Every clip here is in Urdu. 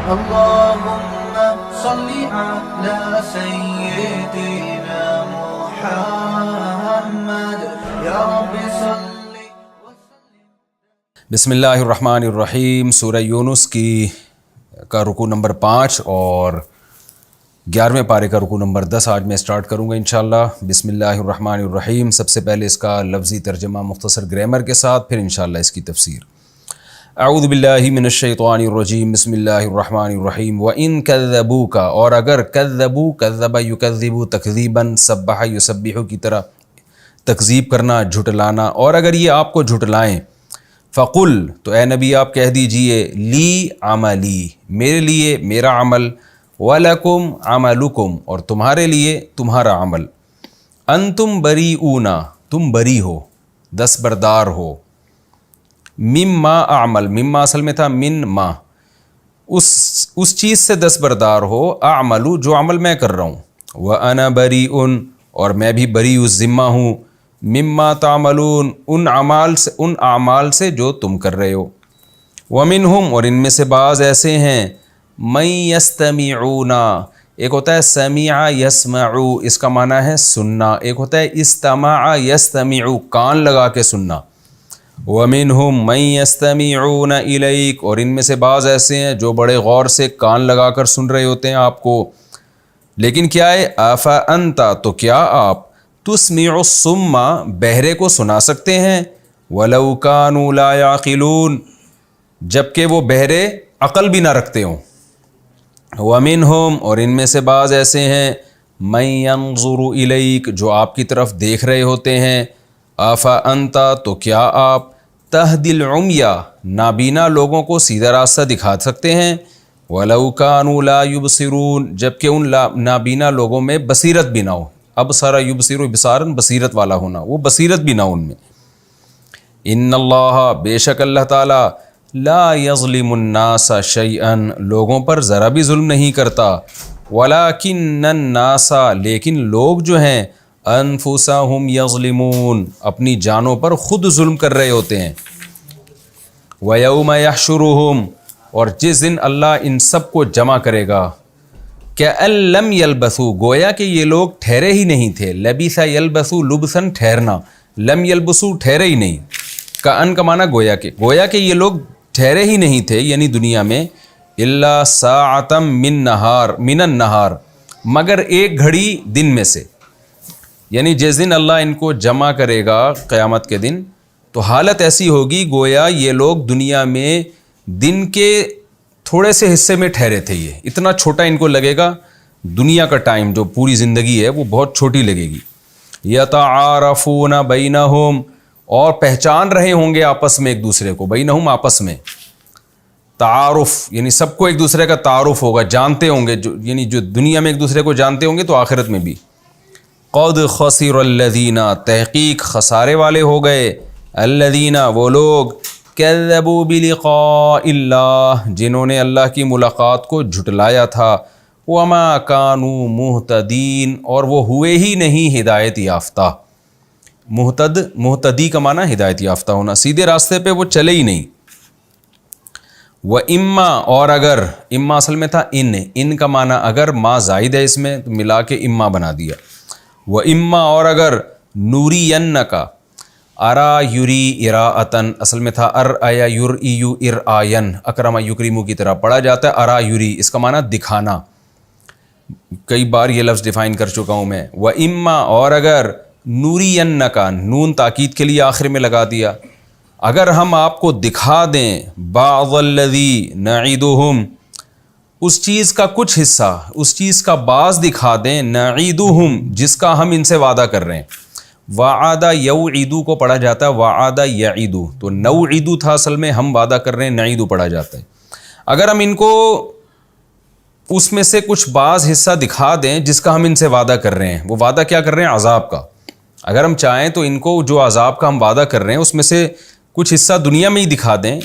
اللهم صل على سيدنا محمد یا رب صل وسلم. بسم اللہ الرحمن الرحیم. سورہ یونس کا رکوع نمبر 5 اور 11ویں پارے کا رکوع نمبر 10 آج میں اسٹارٹ کروں گا انشاءاللہ. بسم اللہ الرحمن الرحیم. سب سے پہلے اس کا لفظی ترجمہ مختصر گرامر کے ساتھ، پھر انشاءاللہ اس کی تفسیر. اعوذ باللہ من الشیطان الرجیم. بسم اللہ الرحمن الرحیم. وَإِن كَذَّبُوكَ، اور اگر کذبو، کذب یکذب تکذیباً، سبح یسبح کی طرح تکذیب کرنا، جھٹلانا، اور اگر یہ آپ کو جھٹلائیں، فقل، تو اے نبی آپ کہہ دیجئے، لی عملی، میرے لیے میرا عمل، وَلَكُمْ عَمَلُكُمْ، اور تمہارے لیے تمہارا عمل، انتم بریئون، تم بری ہو، دستبردار ہو، مما اعمل، مما اصل میں تھا من ما، اس چیز سے دستبردار ہو، اعملو جو عمل میں کر رہا ہوں، وَأَنَا بَرِيءٌ، اور میں بھی بری اس ذمہ ہوں، مما تعملون، ان اعمال سے جو تم کر رہے ہو. وَمِنْهُمْ، اور ان میں سے بعض ایسے ہیں، مَن يَسْتَمِعُونَ، ایک ہوتا ہے سمع یسمعو، اس کا معنی ہے سننا، ایک ہوتا ہے استماع یستمعو، کان لگا کے سننا. وَمِنْهُمْ مَن يَسْتَمِعُونَ إِلَيْكَ، اور ان میں سے بعض ایسے ہیں جو بڑے غور سے کان لگا کر سن رہے ہوتے ہیں آپ کو. لیکن کیا ہے، أَفَأَنْتَ، تو کیا آپ تسمع الصم، بہرے کو سنا سکتے ہیں، وَلَوْ كَانُوا لَا يَعْقِلُونَ، جبکہ وہ بہرے عقل بھی نہ رکھتے ہوں. وَمِنْهُمْ، اور ان میں سے بعض ایسے ہیں، مَن يَنظُرُ إِلَيْكَ، جو آپ کی طرف دیکھ رہے ہوتے ہیں. أَفَأَنْتَ، تو کیا آپ تَهْدِي الْعُمْيَ، نابینا لوگوں کو سیدھا راستہ دکھا سکتے ہیں، وَلَوْ كَانُوا لَا يُبْصِرُونَ، جبکہ ان نابینا لوگوں میں بصیرت بھی نہ ہو. ابصر یبصر بصارا، بصیرت والا ہونا، وہ بصیرت بھی نہ ان میں. ان اللہ، بے شک اللہ تعالی، لا یظلم الناس شیئا، لوگوں پر ذرا بھی ظلم نہیں کرتا، ولکن الناس، لیکن لوگ جو ہیں، انفسہم یظلمون، اپنی جانوں پر خود ظلم کر رہے ہوتے ہیں. ویوم یحشرہم، اور جس دن اللہ ان سب کو جمع کرے گا، کأن لم یلبثوا، گویا کہ یہ لوگ ٹھہرے ہی نہیں تھے. لبث یلبث لبثاً، ٹھہرنا، لم یلبثوا ٹھہرے ہی نہیں، کأن کا معنی گویا کہ یہ لوگ ٹھہرے ہی نہیں تھے یعنی دنیا میں، الا ساعۃ من النہار، مگر ایک گھڑی دن میں سے. یعنی جس دن اللہ ان کو جمع کرے گا قیامت کے دن، تو حالت ایسی ہوگی گویا یہ لوگ دنیا میں دن کے تھوڑے سے حصے میں ٹھہرے تھے. یہ اتنا چھوٹا ان کو لگے گا، دنیا کا ٹائم جو پوری زندگی ہے وہ بہت چھوٹی لگے گی. یتعارفون بینہم، اور پہچان رہے ہوں گے آپس میں ایک دوسرے کو، بینہم آپس میں، تعارف یعنی سب کو ایک دوسرے کا تعارف ہوگا، جانتے ہوں گے، یعنی جو دنیا میں ایک دوسرے کو جانتے ہوں گے تو آخرت میں بھی. قد خسر الذین، تحقیق خسارے والے ہو گئے، الذین، وہ لوگ، کذبوا بلقاء اللہ، جنہوں نے اللہ کی ملاقات کو جھٹلایا تھا، وما کانوا مہتدین، اور وہ ہوئے ہی نہیں ہدایت یافتہ. مہتدی کا معنی ہدایت یافتہ ہونا، سیدھے راستے پہ وہ چلے ہی نہیں. وَإِمَّا، اور اگر، اما اصل میں تھا ان کا معنی اگر، ما زائد ہے اس میں تو ملا کے اما بنا دیا. وَإِمَّا، اور اگر، نُورِيَنَّكَ، ارا یری اراءتن، اصل میں تھا ارآیا یرئیو ارآین، اکرم یکرمو کی طرح پڑھا جاتا ہے ارا یری، اس کا معنی دکھانا. کئی بار یہ لفظ ڈیفائن کر چکا ہوں میں. وَإِمَّا، اور اگر، نُورِيَنَّكَ، نون تاکید کے لیے آخر میں لگا دیا، اگر ہم آپ کو دکھا دیں، بعض الذی نعیدہم، اس چیز کا کچھ حصہ، اس چیز کا بعض دکھا دیں، نعیدہم، جس کا ہم ان سے وعدہ کر رہے ہیں. وعدہ یوعدو کو پڑھا جاتا ہے وعدہ یعیدو، تو نوعدو تھا اصل میں، ہم وعدہ کر رہے ہیں، نعیدو پڑھا جاتا ہے. اگر ہم ان کو اس میں سے کچھ بعض حصہ دکھا دیں جس کا ہم ان سے وعدہ کر رہے ہیں، وہ وعدہ کیا کر رہے ہیں، عذاب کا. اگر ہم چاہیں تو ان کو جو عذاب کا ہم وعدہ کر رہے ہیں اس میں سے کچھ حصہ دنیا میں ہی دکھا دیں.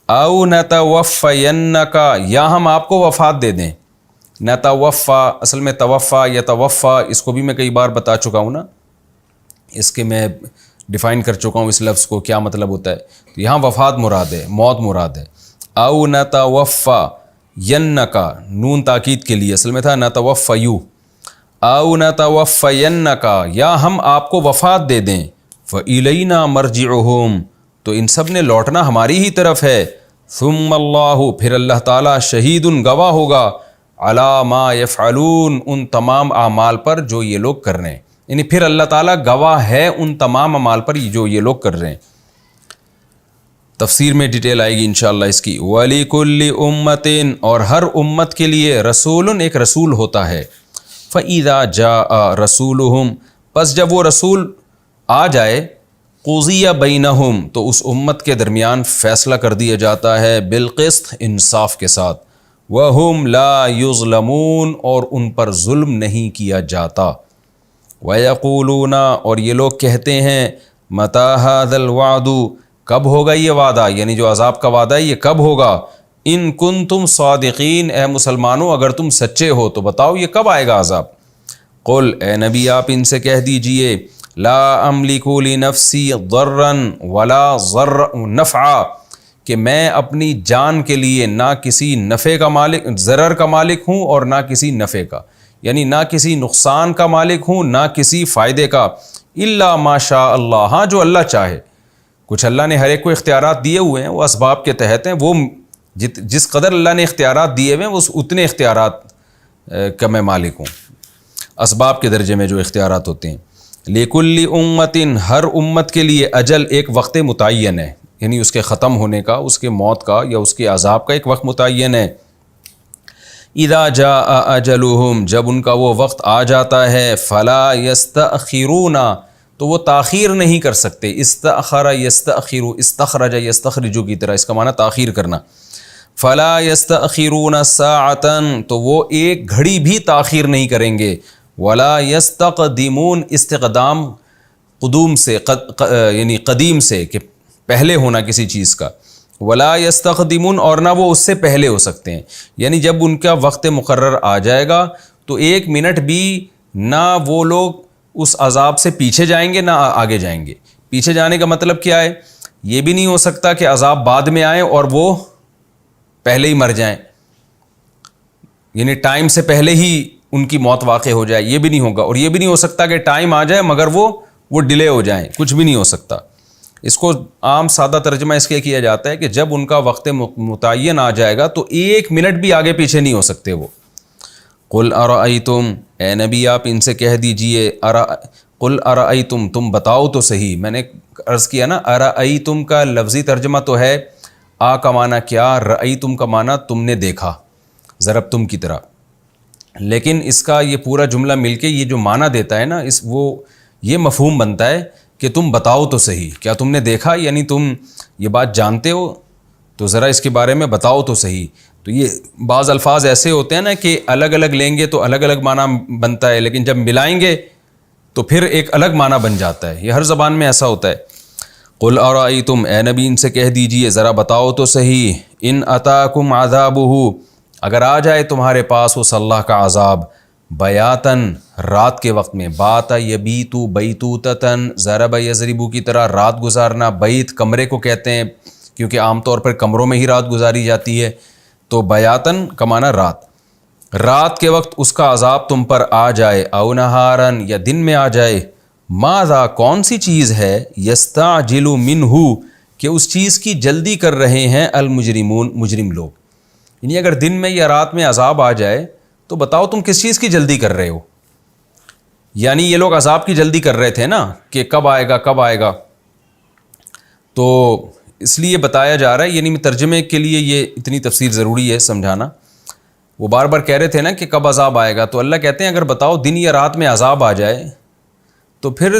او نتوفینک، یا ہم آپ کو وفات دے دیں. نتوفا اصل میں توفا یا توفا، اس کو بھی میں کئی بار بتا چکا ہوں نا، اس کے میں ڈیفائن کر چکا ہوں اس لفظ کو کیا مطلب ہوتا ہے. تو یہاں وفات مراد ہے، موت مراد ہے. او نتوفا، ینکا نون تاکید کے لیے، اصل میں تھا نتوفیو، او نتوفینکا یا ہم آپ کو وفات دے دیں، فإلینا مرجعہم تو ان سب نے لوٹنا ہماری ہی طرف ہے، ثم اللہ پھر اللہ تعالیٰ شہید گواہ ہوگا علی ما یفعلون ان تمام اعمال پر جو یہ لوگ کر رہے ہیں، یعنی پھر اللہ تعالیٰ گواہ ہے ان تمام اعمال پر جو یہ لوگ کر رہے ہیں۔ تفسیر میں ڈیٹیل آئے گی انشاءاللہ اس کی۔ وَلِكُلِّ أُمَّةٍ اور ہر امت کے لیے رسول ایک رسول ہوتا ہے، فَإِذَا جَاءَ رَسُولُهُمْ پس جب وہ رسول آ جائے، قُضِيَ بَيْنَهُمْ تو اس امت کے درمیان فیصلہ کر دیا جاتا ہے بالقسط انصاف کے ساتھ، وَهُمْ لَا يُظْلَمُونَ اور ان پر ظلم نہیں کیا جاتا، وَيَقُولُونَ اور یہ لوگ کہتے ہیں مَتَى هَذَا الْوَعْدُ کب ہوگا یہ وعدہ، یعنی جو عذاب کا وعدہ ہے یہ کب ہوگا، ان کنتم صادقین اے مسلمانوں اگر تم سچے ہو تو بتاؤ یہ کب آئے گا عذاب۔ قل اے نبی آپ ان سے کہہ دیجئے لا املک لنفسی ضرا ولا نفعا کہ میں اپنی جان کے لیے نہ کسی نفع کا مالک، ضرر کا مالک ہوں اور نہ کسی نفع کا، یعنی نہ کسی نقصان کا مالک ہوں نہ کسی فائدے کا، الا ما شاء اللہ ہاں جو اللہ چاہے۔ کچھ اللہ نے ہر ایک کو اختیارات دیے ہوئے ہیں، وہ اسباب کے تحت ہیں، وہ جس قدر اللہ نے اختیارات دیے ہوئے ہیں وہ اتنے اختیارات کا میں مالک ہوں، اسباب کے درجے میں جو اختیارات ہوتے ہیں۔ لِكُلِّ أُمَّةٍ ہر امت کے لیے اجل ایک وقت متعین ہے، یعنی اس کے ختم ہونے کا، اس کے موت کا یا اس کے عذاب کا ایک وقت متعین ہے۔ اذا جاء اجلهم جب ان کا وہ وقت آ جاتا ہے، فلا يستأخرون تو وہ تاخیر نہیں کر سکتے، استأخر یستأخر استخرج یستخرج کی طرح اس کا معنی تاخیر کرنا، فلا يستأخرون ساعة تو وہ ایک گھڑی بھی تاخیر نہیں کریں گے، ولا يستقدمون استقدام قدوم سے یعنی قدیم سے کہ پہلے ہونا کسی چیز کا، ولا يستقدمون اور نہ وہ اس سے پہلے ہو سکتے ہیں، یعنی جب ان کا وقت مقرر آ جائے گا تو ایک منٹ بھی نہ وہ لوگ اس عذاب سے پیچھے جائیں گے نہ آگے جائیں گے۔ پیچھے جانے کا مطلب کیا ہے؟ یہ بھی نہیں ہو سکتا کہ عذاب بعد میں آئے اور وہ پہلے ہی مر جائیں، یعنی ٹائم سے پہلے ہی ان کی موت واقع ہو جائے، یہ بھی نہیں ہوگا، اور یہ بھی نہیں ہو سکتا کہ ٹائم آ جائے مگر وہ ڈیلے ہو جائیں، کچھ بھی نہیں ہو سکتا۔ اس کو عام سادہ ترجمہ اس کے کیا جاتا ہے کہ جب ان کا وقت متعین آ جائے گا تو ایک منٹ بھی آگے پیچھے نہیں ہو سکتے وہ۔ قل ارأیتم اے نبی آپ ان سے کہہ دیجئے قل ارأیتم تم بتاؤ تو صحیح، میں نے عرض کیا نا ارأیتم کا لفظی ترجمہ تو ہے آ کا معنی کیا، رأیتم کا معنی تم نے دیکھا، ضربتم کی طرح، لیکن اس کا یہ پورا جملہ مل کے یہ جو معنی دیتا ہے نا یہ مفہوم بنتا ہے کہ تم بتاؤ تو صحیح، کیا تم نے دیکھا، یعنی تم یہ بات جانتے ہو تو ذرا اس کے بارے میں بتاؤ تو صحیح۔ تو یہ بعض الفاظ ایسے ہوتے ہیں نا کہ الگ الگ لیں گے تو الگ الگ معنی بنتا ہے، لیکن جب ملائیں گے تو پھر ایک الگ معنی بن جاتا ہے، یہ ہر زبان میں ایسا ہوتا ہے۔ قل ارأیتم اے نبی ان سے کہہ دیجئے ذرا بتاؤ تو صحیح، ان اتاکم عذابہ اگر آ جائے تمہارے پاس اس اللہ کا عذاب، بیاتن رات کے وقت میں، بات یبیتو بیتوتتن ضرب یضربو کی طرح رات گزارنا، بیت کمرے کو کہتے ہیں کیونکہ عام طور پر کمروں میں ہی رات گزاری جاتی ہے، تو بیاتن کا معنی رات کے وقت اس کا عذاب تم پر آ جائے، او نہارن یا دن میں آ جائے، ماذا کون سی چیز ہے، یستعجل منہ کہ اس چیز کی جلدی کر رہے ہیں المجرمون مجرم لوگ، یعنی اگر دن میں یا رات میں عذاب آ جائے تو بتاؤ تم کس چیز کی جلدی کر رہے ہو، یعنی یہ لوگ عذاب کی جلدی کر رہے تھے نا کہ کب آئے گا، تو اس لیے بتایا جا رہا ہے، یعنی ترجمے کے لیے یہ اتنی تفسیر ضروری ہے سمجھانا۔ وہ بار بار کہہ رہے تھے نا کہ کب عذاب آئے گا، تو اللہ کہتے ہیں اگر بتاؤ دن یا رات میں عذاب آ جائے تو پھر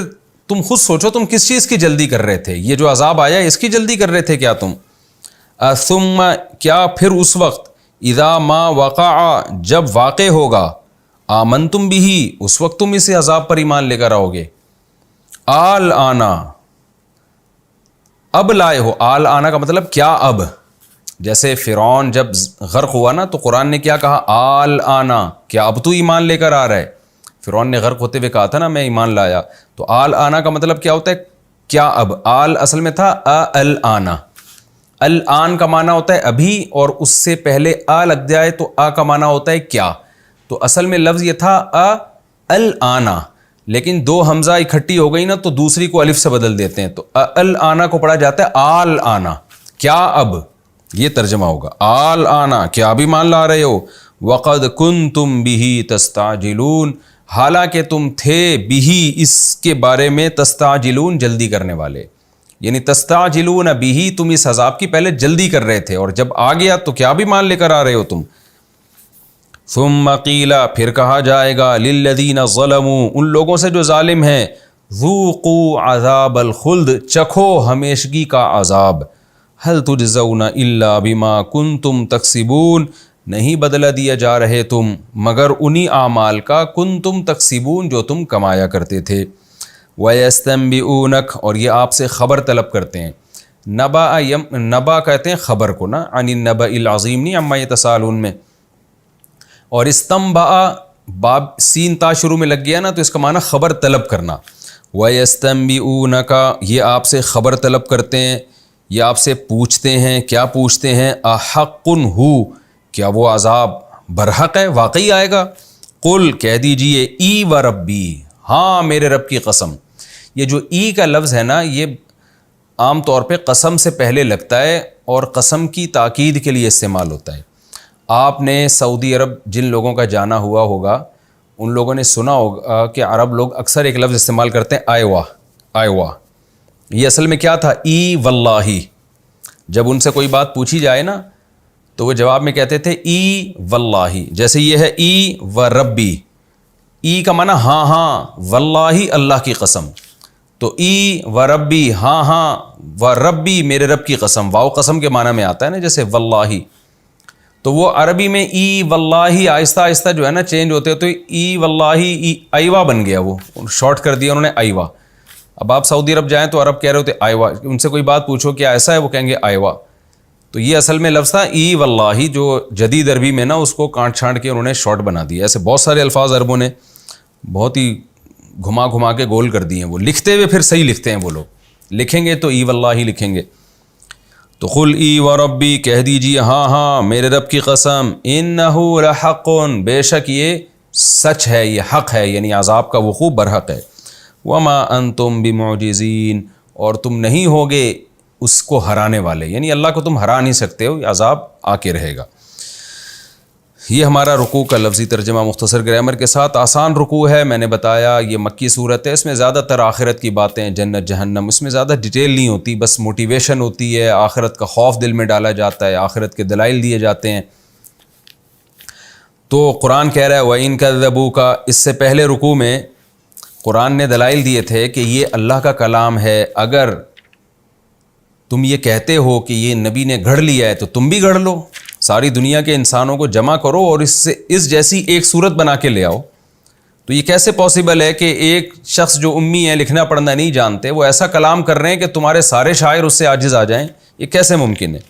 تم خود سوچو تم کس چیز کی جلدی کر رہے تھے، یہ جو عذاب آیا اس کی جلدی کر رہے تھے کیا تم؟ ثم کیا پھر اس وقت، اذا ما وقع جب واقع ہوگا، آمنتم بھی اس وقت تم اسے عذاب پر ایمان لے کر آؤ گے، آل آنا اب لائے ہو، آل آنا کا مطلب کیا اب، جیسے فرعون جب غرق ہوا نا تو قرآن نے کیا کہا، آل آنا کیا اب تو ایمان لے کر آ رہا ہے، فرعون نے غرق ہوتے ہوئے کہا تھا نا میں ایمان لایا، تو آل آنا کا مطلب کیا ہوتا ہے، کیا اب، آل اصل میں تھا ال آنا، الآن کا معنی ہوتا ہے ابھی، اور اس سے پہلے آ لگ جائے تو آ کا معنی ہوتا ہے کیا. تو اصل میں لفظ یہ تھا الآنا، لیکن دو حمزہ اکٹھی ہو گئی نا تو دوسری کو الف سے بدل دیتے ہیں، تو الآنا کو پڑھا جاتا ہے آل آنا، کیا اب. یہ ترجمہ ہوگا آل آنا، کیا ابھی مان لا رہے ہو. وقد کنتم بہ تستعجلون، حالانکہ تم تھے بہ اس کے بارے میں تستعجلون جلدی کرنے والے. یعنی تستعجلون بہ، تم اس عذاب کی پہلے جلدی کر رہے تھے، اور جب آ گیا تو کیا بھی مان لے کر آ رہے ہو تم. ثم قیل، پھر کہا جائے گا للذین ظلموا، ان لوگوں سے جو ظالم ہیں، ذوقوا عذاب الخلد، چکھو ہمیشگی کا عذاب. هل تجزون الا بما کنتم تکسبون، نہیں بدلہ دیا جا رہے تم مگر انہی اعمال کا، کنتم تکسبون جو تم کمایا کرتے تھے. وَيَسْتَنْبِئُونَكَ، اور یہ آپ سے خبر طلب کرتے ہیں. نبا کہتے ہیں خبر کو نا، عن النبأ العظیم نہیں عما یتساءلون میں. اور استنبأ باب سین تا شروع میں لگ گیا نا تو اس کا معنی خبر طلب کرنا. وَيَسْتَنْبِئُونَكَ، یہ آپ سے خبر طلب کرتے ہیں، یہ آپ سے پوچھتے ہیں. کیا پوچھتے ہیں؟ احق ہو، کیا وہ عذاب برحق ہے، واقعی آئے گا. قل، کہہ دیجئے، ای و ربی، ہاں میرے رب کی قسم. یہ جو ای کا لفظ ہے نا، یہ عام طور پہ قسم سے پہلے لگتا ہے اور قسم کی تاکید کے لیے استعمال ہوتا ہے. آپ نے سعودی عرب جن لوگوں کا جانا ہوا ہوگا ان لوگوں نے سنا ہوگا کہ عرب لوگ اکثر ایک لفظ استعمال کرتے ہیں آئیوا. آئیوا یہ اصل میں کیا تھا؟ ای واللہ. جب ان سے کوئی بات پوچھی جائے نا تو وہ جواب میں کہتے تھے ای واللہ. جیسے یہ ہے ای و ربی، ای کا معنی ہاں ہاں، واللہ اللہ کی قسم. تو ای و ربی، ہاں ہاں، و ربی میرے رب کی قسم. واو قسم کے معنی میں آتا ہے نا، جیسے واللہ. تو وہ عربی میں ای واللہ آہستہ آہستہ جو ہے نا چینج ہوتے ہوتے ای واللہ ایوا بن گیا. وہ شارٹ کر دیا انہوں نے ایوا. اب آپ سعودی عرب جائیں تو عرب کہہ رہے ہوتے ایوا، ان سے کوئی بات پوچھو کیا ایسا ہے، وہ کہیں گے ایوا. تو یہ اصل میں لفظ تھا ای واللہ، جو جدید عربی میں نا اس کو کانٹ چھانٹ کے انہوں نے شارٹ بنا دیا. ایسے بہت سارے الفاظ عربوں نے بہت ہی گھما گھما کے گول کر دیے ہیں. وہ لکھتے ہوئے پھر صحیح لکھتے ہیں، وہ لوگ لکھیں گے تو ای واللہ ہی لکھیں گے. تو قل ای و ربی، کہہ دیجیے ہاں ہاں میرے رب کی قسم، انہ لحق، بے شک یہ سچ ہے، یہ حق ہے، یعنی عذاب کا وقوع برحق ہے. وما انتم بمعجزین، اور تم نہیں ہوگے اس کو ہرانے والے، یعنی اللہ کو تم ہرا نہیں سکتے ہو، یہ عذاب آ کے رہے گا. یہ ہمارا رکوع کا لفظی ترجمہ مختصر گرامر کے ساتھ. آسان رکوع ہے، میں نے بتایا یہ مکی صورت ہے، اس میں زیادہ تر آخرت کی باتیں، جنت جہنم، اس میں زیادہ ڈیٹیل نہیں ہوتی، بس موٹیویشن ہوتی ہے، آخرت کا خوف دل میں ڈالا جاتا ہے، آخرت کے دلائل دیے جاتے ہیں. تو قرآن کہہ رہا ہے وَإِن كَذَّبُوكَ، اس سے پہلے رکوع میں قرآن نے دلائل دیے تھے کہ یہ اللہ کا کلام ہے. اگر تم یہ کہتے ہو کہ یہ نبی نے گھڑ لیا ہے تو تم بھی گھڑ لو، ساری دنیا کے انسانوں کو جمع کرو اور اس جیسی ایک صورت بنا کے لے آؤ. تو یہ کیسے پاسبل ہے کہ ایک شخص جو امی ہے، لکھنا پڑھنا نہیں جانتے، وہ ایسا کلام کر رہے ہیں کہ تمہارے سارے شاعر اس سے عاجز آ جائیں؟ یہ کیسے ممکن ہے؟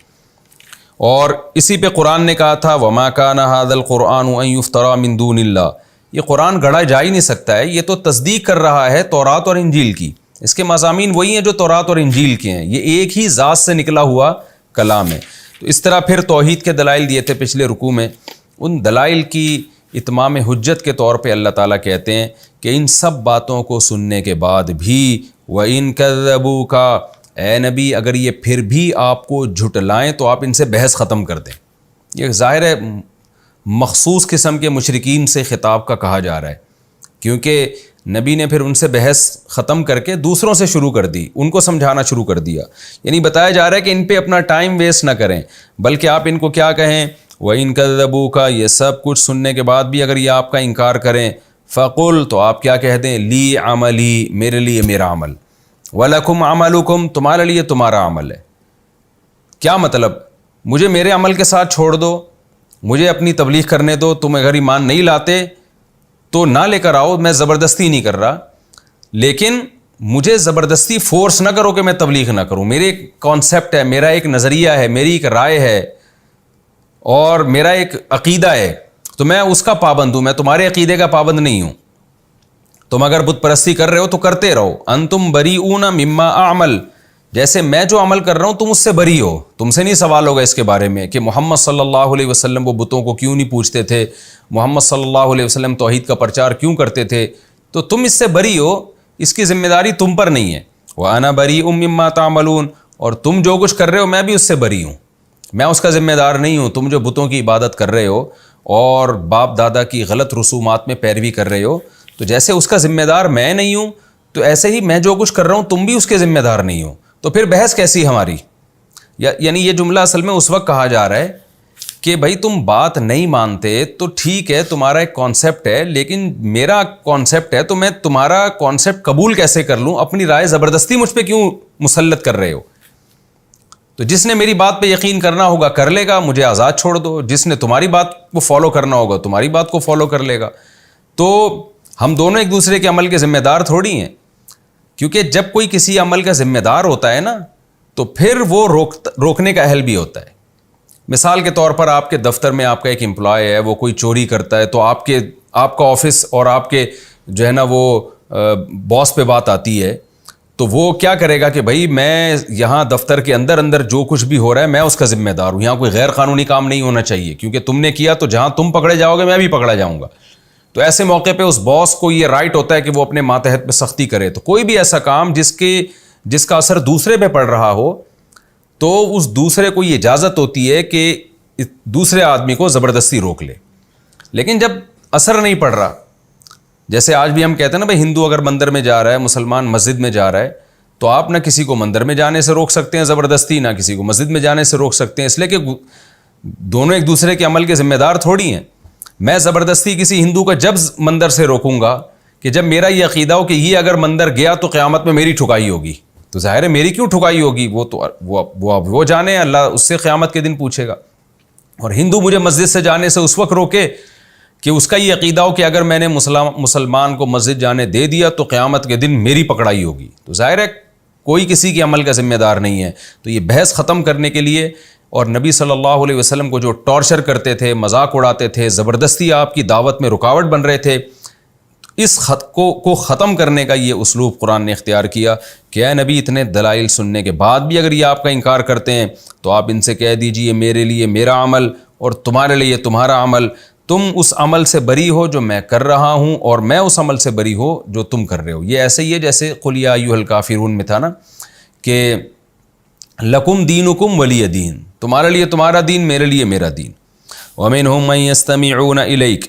اور اسی پہ قرآن نے کہا تھا وَمَا كَانَ هَذَا الْقُرْآنُ أَن يُفْتَرَى مِن دُونِ اللَّهِ، یہ قرآن گھڑا جا ہی نہیں سکتا ہے، یہ تو تصدیق کر رہا ہے تورات اور انجیل کی. اس کے مضامین وہی ہیں جو تورات اور انجیل کے ہیں، یہ ایک ہی ذات سے نکلا ہوا کلام ہے. تو اس طرح پھر توحید کے دلائل دیے تھے پچھلے رکوع میں. ان دلائل کی اتمام حجت کے طور پہ اللہ تعالیٰ کہتے ہیں کہ ان سب باتوں کو سننے کے بعد بھی وَإِن كَذَّبُوكَ، اے نبی اگر یہ پھر بھی آپ کو جھٹلائیں تو آپ ان سے بحث ختم کر دیں. یہ ظاہر ہے مخصوص قسم کے مشرکین سے خطاب کا کہا جا رہا ہے، کیونکہ نبی نے پھر ان سے بحث ختم کر کے دوسروں سے شروع کر دی، ان کو سمجھانا شروع کر دیا. یعنی بتایا جا رہا ہے کہ ان پہ اپنا ٹائم ویسٹ نہ کریں، بلکہ آپ ان کو کیا کہیں وَإِن كَذَّبُوكَ، یہ سب کچھ سننے کے بعد بھی اگر یہ آپ کا انکار کریں فَقُلْ، تو آپ کیا کہہ دیں لی عملی، میرے لیے میرا عمل، وَلَكُمْ عَمَلُكُمْ، تمہارے لیے تمہارا عمل ہے. کیا مطلب؟ مجھے میرے عمل کے ساتھ چھوڑ دو، مجھے اپنی تبلیغ کرنے دو، تم اگر ایمان نہیں لاتے تو نہ لے کر آؤ، میں زبردستی نہیں کر رہا، لیکن مجھے زبردستی فورس نہ کرو کہ میں تبلیغ نہ کروں. میرے ایک کانسیپٹ ہے، میرا ایک نظریہ ہے، میری ایک رائے ہے اور میرا ایک عقیدہ ہے، تو میں اس کا پابند ہوں، میں تمہارے عقیدے کا پابند نہیں ہوں. تم اگر بت پرستی کر رہے ہو تو کرتے رہو. انتم بریئون مما اعمل، جیسے میں جو عمل کر رہا ہوں تم اس سے بری ہو, تم سے نہیں سوال ہوگا اس کے بارے میں کہ محمد صلی اللہ علیہ وسلم وہ بتوں کو کیوں نہیں پوچھتے تھے, محمد صلی اللہ علیہ وسلم توحید کا پرچار کیوں کرتے تھے, تو تم اس سے بری ہو, اس کی ذمہ داری تم پر نہیں ہے. وَأَنَا بَرِيءٌ مِّمَّا تَعْمَلُونَ, اور تم جو کچھ کر رہے ہو میں بھی اس سے بری ہوں, میں اس کا ذمہ دار نہیں ہوں. تم جو بتوں کی عبادت کر رہے ہو اور باپ دادا کی غلط رسومات میں پیروی کر رہے ہو, تو جیسے اس کا ذمہ دار میں نہیں ہوں تو ایسے ہی میں جو کچھ کر رہا ہوں تم بھی اس کے ذمہ دار نہیں ہو. تو پھر بحث کیسی ہماری؟ یعنی یہ جملہ اصل میں اس وقت کہا جا رہا ہے کہ بھائی تم بات نہیں مانتے تو ٹھیک ہے, تمہارا ایک کانسیپٹ ہے, لیکن میرا کانسیپٹ ہے تو میں تمہارا کانسیپٹ قبول کیسے کر لوں؟ اپنی رائے زبردستی مجھ پہ کیوں مسلط کر رہے ہو؟ تو جس نے میری بات پہ یقین کرنا ہوگا کر لے گا, مجھے آزاد چھوڑ دو. جس نے تمہاری بات کو فالو کرنا ہوگا تمہاری بات کو فالو کر لے گا. تو ہم دونوں ایک دوسرے کے عمل کے ذمہ دار تھوڑی ہیں, کیونکہ جب کوئی کسی عمل کا ذمہ دار ہوتا ہے نا تو پھر وہ روکنے کا اہل بھی ہوتا ہے. مثال کے طور پر آپ کے دفتر میں آپ کا ایک امپلائی ہے, وہ کوئی چوری کرتا ہے, تو آپ کا آفس اور آپ کے جو ہے نا وہ باس پہ بات آتی ہے, تو وہ کیا کرے گا کہ بھائی میں یہاں دفتر کے اندر جو کچھ بھی ہو رہا ہے میں اس کا ذمہ دار ہوں, یہاں کوئی غیر قانونی کام نہیں ہونا چاہیے, کیونکہ تم نے کیا تو جہاں تم پکڑے جاؤ گے میں بھی پکڑا جاؤں گا. تو ایسے موقع پہ اس باس کو یہ رائٹ ہوتا ہے کہ وہ اپنے ماتحت پہ سختی کرے. تو کوئی بھی ایسا کام جس کا اثر دوسرے پہ پڑ رہا ہو تو اس دوسرے کو یہ اجازت ہوتی ہے کہ دوسرے آدمی کو زبردستی روک لے. لیکن جب اثر نہیں پڑ رہا, جیسے آج بھی ہم کہتے ہیں نا بھائی ہندو اگر مندر میں جا رہا ہے, مسلمان مسجد میں جا رہا ہے, تو آپ نہ کسی کو مندر میں جانے سے روک سکتے ہیں زبردستی, نہ کسی کو مسجد میں جانے سے روک سکتے ہیں, اس لیے کہ دونوں ایک دوسرے کے عمل کے ذمہ دار تھوڑی ہیں. میں زبردستی کسی ہندو کا جب مندر سے روکوں گا کہ جب میرا یہ عقیدہ ہو کہ یہ اگر مندر گیا تو قیامت میں میری ٹھکائی ہوگی, تو ظاہر ہے میری کیوں ٹھکائی ہوگی, وہ جانے, اللہ اس سے قیامت کے دن پوچھے گا. اور ہندو مجھے مسجد سے جانے سے اس وقت روکے کہ اس کا یہ عقیدہ ہو کہ اگر میں نے مسلمان کو مسجد جانے دے دیا تو قیامت کے دن میری پکڑائی ہوگی, تو ظاہر ہے کوئی کسی کے عمل کا ذمہ دار نہیں ہے. تو یہ بحث ختم کرنے کے لیے اور نبی صلی اللہ علیہ وسلم کو جو ٹارچر کرتے تھے, مذاق اڑاتے تھے, زبردستی آپ کی دعوت میں رکاوٹ بن رہے تھے, اس خط کو ختم کرنے کا یہ اسلوب قرآن نے اختیار کیا کہ اے نبی اتنے دلائل سننے کے بعد بھی اگر یہ آپ کا انکار کرتے ہیں تو آپ ان سے کہہ دیجئے میرے لیے میرا عمل اور تمہارے لیے تمہارا عمل, تم اس عمل سے بری ہو جو میں کر رہا ہوں اور میں اس عمل سے بری ہو جو تم کر رہے ہو. یہ ایسے ہی ہے جیسے قل یا ایھا الکافرون میں تھا نا کہ لکم دینکم ولی دین, تمہارے لیے تمہارا دین میرے لیے میرا دین. ومنہم من یستمعون الیک,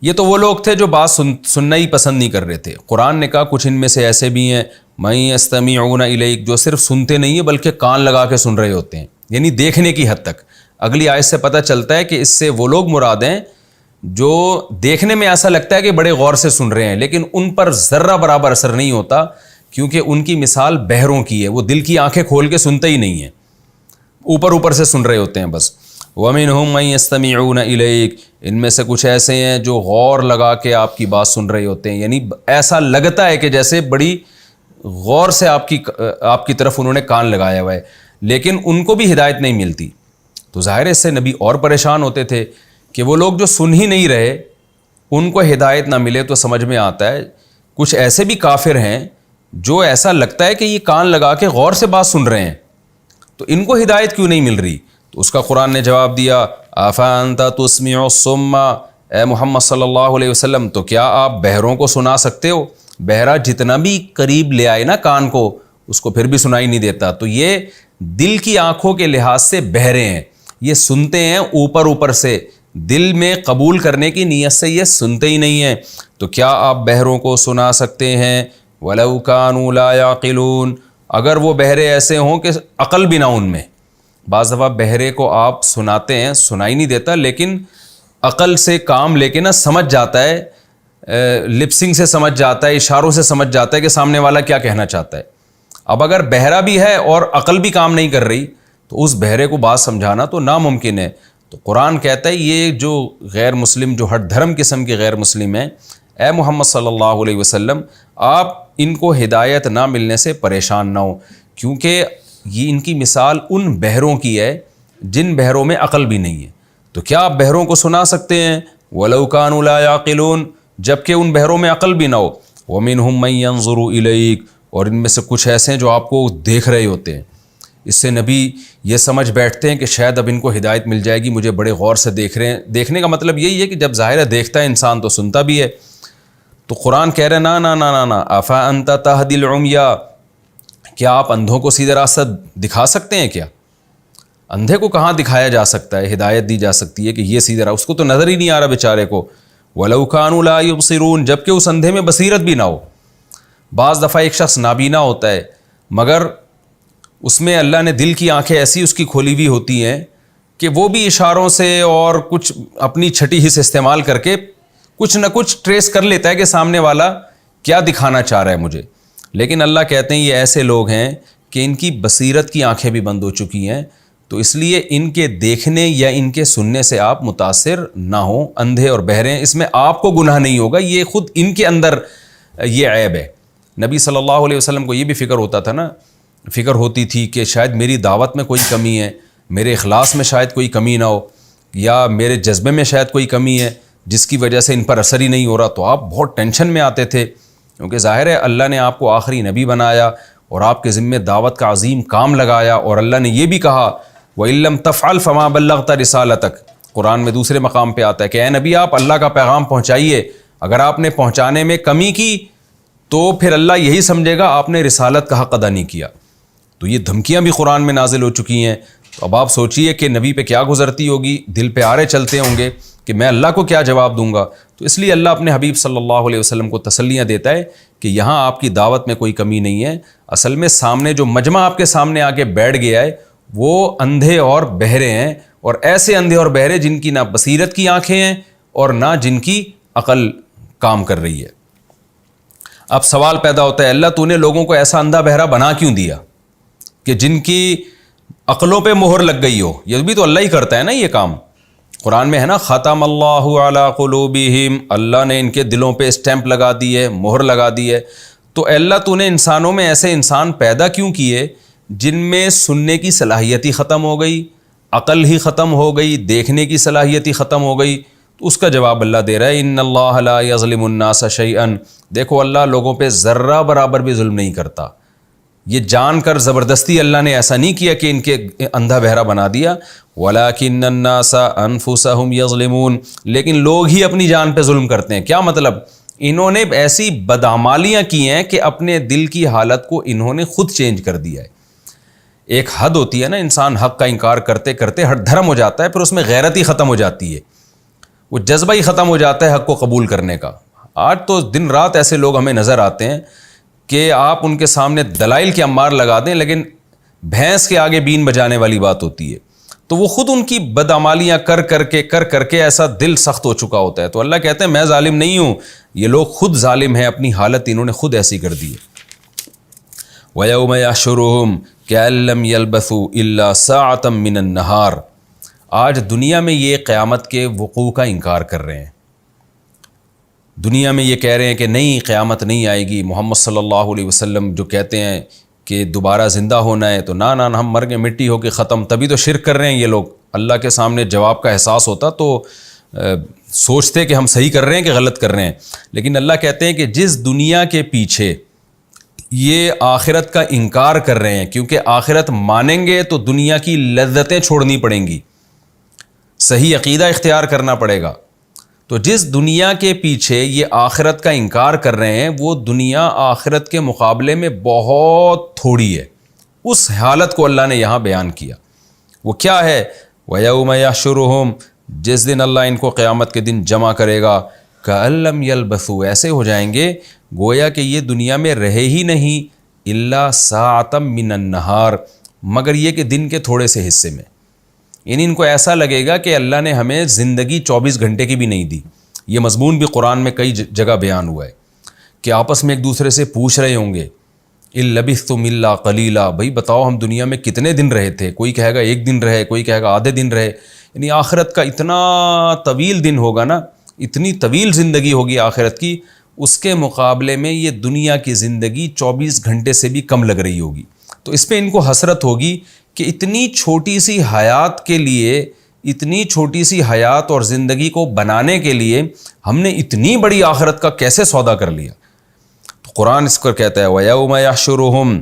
یہ تو وہ لوگ تھے جو بات سننا ہی پسند نہیں کر رہے تھے. قرآن نے کہا کچھ ان میں سے ایسے بھی ہیں من یستمعون الیک, جو صرف سنتے نہیں ہیں بلکہ کان لگا کے سن رہے ہوتے ہیں, یعنی دیکھنے کی حد تک. اگلی آیت سے پتہ چلتا ہے کہ اس سے وہ لوگ مراد ہیں جو دیکھنے میں ایسا لگتا ہے کہ بڑے غور سے سن رہے ہیں, لیکن ان پر ذرہ برابر اثر نہیں ہوتا, کیونکہ ان کی مثال بہروں کی ہے, وہ دل کی آنکھیں کھول کے سنتے ہی نہیں ہیں, اوپر سے سن رہے ہوتے ہیں بس. وَمِنْهُمْ مَنْ يَسْتَمِعُونَ إِلَيْكَ, ان میں سے کچھ ایسے ہیں جو غور لگا کے آپ کی بات سن رہے ہوتے ہیں, یعنی ایسا لگتا ہے کہ جیسے بڑی غور سے آپ کی طرف انہوں نے کان لگایا ہوا ہے, لیکن ان کو بھی ہدایت نہیں ملتی. تو ظاہر ہے اس سے نبی اور پریشان ہوتے تھے کہ وہ لوگ جو سن ہی نہیں رہے ان کو ہدایت نہ ملے. تو سمجھ میں آتا ہے کچھ ایسے بھی کافر ہیں جو ایسا لگتا ہے کہ یہ کان لگا کے غور سے بات سن رہے ہیں, تو ان کو ہدایت کیوں نہیں مل رہی؟ تو اس کا قرآن نے جواب دیا افانت تسمع الصم, اے محمد صلی اللہ علیہ وسلم تو کیا آپ بہروں کو سنا سکتے ہو؟ بہرا جتنا بھی قریب لے آئے نا کان کو اس کو پھر بھی سنائی نہیں دیتا. تو یہ دل کی آنکھوں کے لحاظ سے بہرے ہیں, یہ سنتے ہیں اوپر سے, دل میں قبول کرنے کی نیت سے یہ سنتے ہی نہیں ہیں. تو کیا آپ بہروں کو سنا سکتے ہیں؟ وَلَوْ كَانُوا لَا يَعْقِلُونَ, اگر وہ بہرے ایسے ہوں کہ عقل بھی نہ ان میں. بعض دفعہ بہرے کو آپ سناتے ہیں, سنائی نہیں دیتا, لیکن عقل سے کام لے کے نا سمجھ جاتا ہے, لپسنگ سے سمجھ جاتا ہے, اشاروں سے سمجھ جاتا ہے کہ سامنے والا کیا کہنا چاہتا ہے. اب اگر بہرا بھی ہے اور عقل بھی کام نہیں کر رہی تو اس بہرے کو بات سمجھانا تو ناممکن ہے. تو قرآن کہتا ہے یہ جو غیر مسلم, جو ہٹ دھرم قسم کے غیر مسلم ہیں, اے محمد صلی اللہ علیہ وسلم آپ ان کو ہدایت نہ ملنے سے پریشان نہ ہو, کیونکہ یہ ان کی مثال ان بہروں کی ہے جن بہروں میں عقل بھی نہیں ہے. تو کیا آپ بہروں کو سنا سکتے ہیں؟ وَلَوْ كَانُوا لَا يَعْقِلُونَ, جبکہ ان بہروں میں عقل بھی نہ ہو. وَمِنْهُمْ مَنْ يَنظُرُ إِلَيْكَ, اور ان میں سے کچھ ایسے ہیں جو آپ کو دیکھ رہے ہوتے ہیں۔ اس سے نبی یہ سمجھ بیٹھتے ہیں کہ شاید اب ان کو ہدایت مل جائے گی، مجھے بڑے غور سے دیکھ رہے ہیں۔ دیکھنے کا مطلب یہی ہے کہ جب ظاہر ہے دیکھتا ہے انسان تو سنتا بھی ہے۔ تو قرآن کہہ رہے نا نا نا نا نا افا انت تہدی العمی، کیا آپ اندھوں کو سیدھا راستہ دکھا سکتے ہیں کیا؟ اندھے کو کہاں دکھایا جا سکتا ہے، ہدایت دی جا سکتی ہے کہ یہ سیدھا راستہ، اس کو تو نظر ہی نہیں آ رہا بیچارے کو۔ وَلَوْ كَانُوا لَا يُبْصِرُونَ، جبکہ اس اندھے میں بصیرت بھی نہ ہو۔ بعض دفعہ ایک شخص نابینا ہوتا ہے مگر اس میں اللہ نے دل کی آنکھیں ایسی اس کی کھولی ہوئی ہوتی ہیں کہ وہ بھی اشاروں سے اور کچھ اپنی چھٹی حص استعمال کر کے کچھ نہ کچھ ٹریس کر لیتا ہے کہ سامنے والا کیا دکھانا چاہ رہا ہے مجھے۔ لیکن اللہ کہتے ہیں یہ ایسے لوگ ہیں کہ ان کی بصیرت کی آنکھیں بھی بند ہو چکی ہیں، تو اس لیے ان کے دیکھنے یا ان کے سننے سے آپ متاثر نہ ہوں۔ اندھے اور بہرے ہیں، اس میں آپ کو گناہ نہیں ہوگا، یہ خود ان کے اندر یہ عیب ہے۔ نبی صلی اللہ علیہ وسلم کو یہ بھی فکر ہوتا تھا نا، فکر ہوتی تھی کہ شاید میری دعوت میں کوئی کمی ہے، میرے اخلاص میں شاید کوئی کمی نہ ہو، یا میرے جذبے میں شاید کوئی کمی ہے جس کی وجہ سے ان پر اثر ہی نہیں ہو رہا۔ تو آپ بہت ٹینشن میں آتے تھے، کیونکہ ظاہر ہے اللہ نے آپ کو آخری نبی بنایا اور آپ کے ذمہ دعوت کا عظیم کام لگایا، اور اللہ نے یہ بھی کہا وَإِن لَّمْ تَفْعَلْ فَمَا بَلَّغْتَ رِسَالَتَكَ، قرآن میں دوسرے مقام پہ آتا ہے کہ اے نبی آپ اللہ کا پیغام پہنچائیے، اگر آپ نے پہنچانے میں کمی کی تو پھر اللہ یہی سمجھے گا آپ نے رسالت کا حق ادا نہیں کیا۔ تو یہ دھمکیاں بھی قرآن میں نازل ہو چکی ہیں۔ تو اب آپ سوچئے کہ نبی پہ کیا گزرتی ہوگی، دل پہ آرے چلتے ہوں گے کہ میں اللہ کو کیا جواب دوں گا۔ تو اس لیے اللہ اپنے حبیب صلی اللہ علیہ وسلم کو تسلیاں دیتا ہے کہ یہاں آپ کی دعوت میں کوئی کمی نہیں ہے، اصل میں سامنے جو مجمع آپ کے سامنے آ کے بیٹھ گیا ہے وہ اندھے اور بہرے ہیں، اور ایسے اندھے اور بہرے جن کی نہ بصیرت کی آنکھیں ہیں اور نہ جن کی عقل کام کر رہی ہے۔ اب سوال پیدا ہوتا ہے اللہ تو نے لوگوں کو ایسا اندھا بہرا بنا کیوں دیا کہ جن کی عقلوں پہ مہر لگ گئی ہو؟ یہ بھی تو اللہ ہی کرتا ہے نا یہ کام۔ قرآن میں ہے نا ختم اللہ علی قلوبہم، اللہ نے ان کے دلوں پہ اسٹیمپ لگا دی ہے، مہر لگا دی ہے۔ تو اللہ تو نے انسانوں میں ایسے انسان پیدا کیوں کیے جن میں سننے کی صلاحیت ہی ختم ہو گئی، عقل ہی ختم ہو گئی، دیکھنے کی صلاحیت ہی ختم ہو گئی؟ تو اس کا جواب اللہ دے رہا ہے ان اللہ لا یظلم الناس شیئا، دیکھو اللہ لوگوں پہ ذرہ برابر بھی ظلم نہیں کرتا۔ یہ جان کر زبردستی اللہ نے ایسا نہیں کیا کہ ان کے اندھا بہرا بنا دیا، وَلَكِنَّ النَّاسَ أَنفُسَهُمْ يَظْلِمُونَ، لیکن لوگ ہی اپنی جان پہ ظلم کرتے ہیں۔ کیا مطلب؟ انہوں نے ایسی بدعمالیاں کی ہیں کہ اپنے دل کی حالت کو انہوں نے خود چینج کر دیا ہے۔ ایک حد ہوتی ہے نا، انسان حق کا انکار کرتے کرتے ہر دھرم ہو جاتا ہے، پھر اس میں غیرت ہی ختم ہو جاتی ہے، وہ جذبہ ہی ختم ہو جاتا ہے حق کو قبول کرنے کا۔ آج تو دن رات ایسے لوگ ہمیں نظر آتے ہیں کہ آپ ان کے سامنے دلائل کے انبار لگا دیں لیکن بھینس کے آگے بین بجانے والی بات ہوتی ہے۔ تو وہ خود ان کی بدعمالیاں کر کر کے ایسا دل سخت ہو چکا ہوتا ہے۔ تو اللہ کہتے ہیں میں ظالم نہیں ہوں، یہ لوگ خود ظالم ہیں، اپنی حالت انہوں نے خود ایسی کر دی ہے۔ وَيَوْمَ يَحْشُرُهُمْ كَأَن لَّمْ يَلْبَثُوا إِلَّا سَاعَةً مِّنَ النَّهَارِ، آج دنیا میں یہ قیامت کے وقوع کا انکار کر رہے ہیں۔ دنیا میں یہ کہہ رہے ہیں کہ نہیں قیامت نہیں آئے گی، محمد صلی اللہ علیہ وسلم جو کہتے ہیں کہ دوبارہ زندہ ہونا ہے، تو نہ ہم مر گئے مٹی ہو کے ختم، تبھی تو شرک کر رہے ہیں یہ لوگ۔ اللہ کے سامنے جواب کا احساس ہوتا تو سوچتے کہ ہم صحیح کر رہے ہیں کہ غلط کر رہے ہیں۔ لیکن اللہ کہتے ہیں کہ جس دنیا کے پیچھے یہ آخرت کا انکار کر رہے ہیں، کیونکہ آخرت مانیں گے تو دنیا کی لذتیں چھوڑنی پڑیں گی، صحیح عقیدہ اختیار کرنا پڑے گا۔ تو جس دنیا کے پیچھے یہ آخرت کا انکار کر رہے ہیں وہ دنیا آخرت کے مقابلے میں بہت تھوڑی ہے، اس حالت کو اللہ نے یہاں بیان کیا۔ وہ کیا ہے؟ وَيَوْمَ يَحْشُرُهُمْ، جس دن اللہ ان کو قیامت کے دن جمع کرے گا، كَأَن لَّمْ يَلْبَثُوا، ایسے ہو جائیں گے گویا کہ یہ دنیا میں رہے ہی نہیں، إِلَّا سَاعَةً مِّنَ النَّهَارِ، مگر یہ کہ دن کے تھوڑے سے حصے میں۔ یعنی ان کو ایسا لگے گا کہ اللہ نے ہمیں زندگی 24 گھنٹے کی بھی نہیں دی۔ یہ مضمون بھی قرآن میں کئی جگہ بیان ہوا ہے کہ آپس میں ایک دوسرے سے پوچھ رہے ہوں گے إِن لَبِثْتُمْ إِلَّا قَلِيلًا، بھائی بتاؤ ہم دنیا میں کتنے دن رہے تھے؟ کوئی کہے گا 1 دن رہے، کوئی کہے گا آدھے دن رہے۔ یعنی آخرت کا اتنا طویل دن ہوگا نا، اتنی طویل زندگی ہوگی آخرت کی، اس کے مقابلے میں یہ دنیا کی زندگی 24 گھنٹے سے بھی کم لگ رہی ہوگی۔ تو اس پہ ان کو حسرت ہوگی کہ اتنی چھوٹی سی حیات کے لیے، اتنی چھوٹی سی حیات اور زندگی کو بنانے کے لیے ہم نے اتنی بڑی آخرت کا کیسے سودا کر لیا۔ تو قرآن اس کو کہتا ہے وَيَوْمَ يَحْشُرُهُمْ،